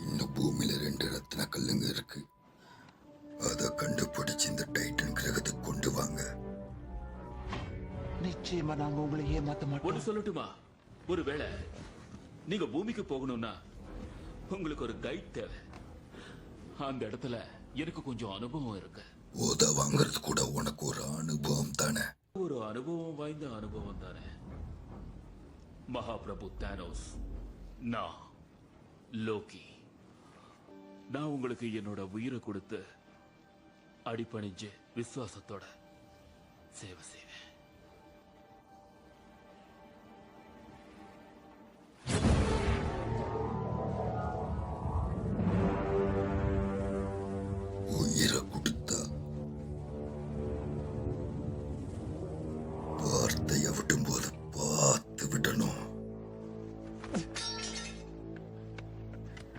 இந்த பூமியில 2 ரத்தின கல்லுங்க இருக்கு. அதை கண்டுபிடிச்சு இந்த டைட்டன் கிரகத்துக்கு கொண்டு வாங்க. நிச்சயமா நாங்க உங்களை ஏமாத்த ஒண்ணு மாட்டோம். சொல்லட்டுமா? ஒருவேளை நீங்க பூமிக்கு போகணும்னா உங்களுக்கு ஒரு கைட் தேவை. அந்த இடத்துல எனக்கு கொஞ்சம் அனுபவம் இருக்கு. உத வாங்குறது கூட உனக்கு ஒரு அனுபவம் தானே? ஒரு அனுபவம் வாய்ந்த அனுபவம் தானே. மகாபிரபு தானோஸ், நான் லோகி. நான் உங்களுக்கு என்னோட உயிரை கொடுத்து அடிபணிஞ்சு விசுவாசத்தோட சேவை செய்வேன்.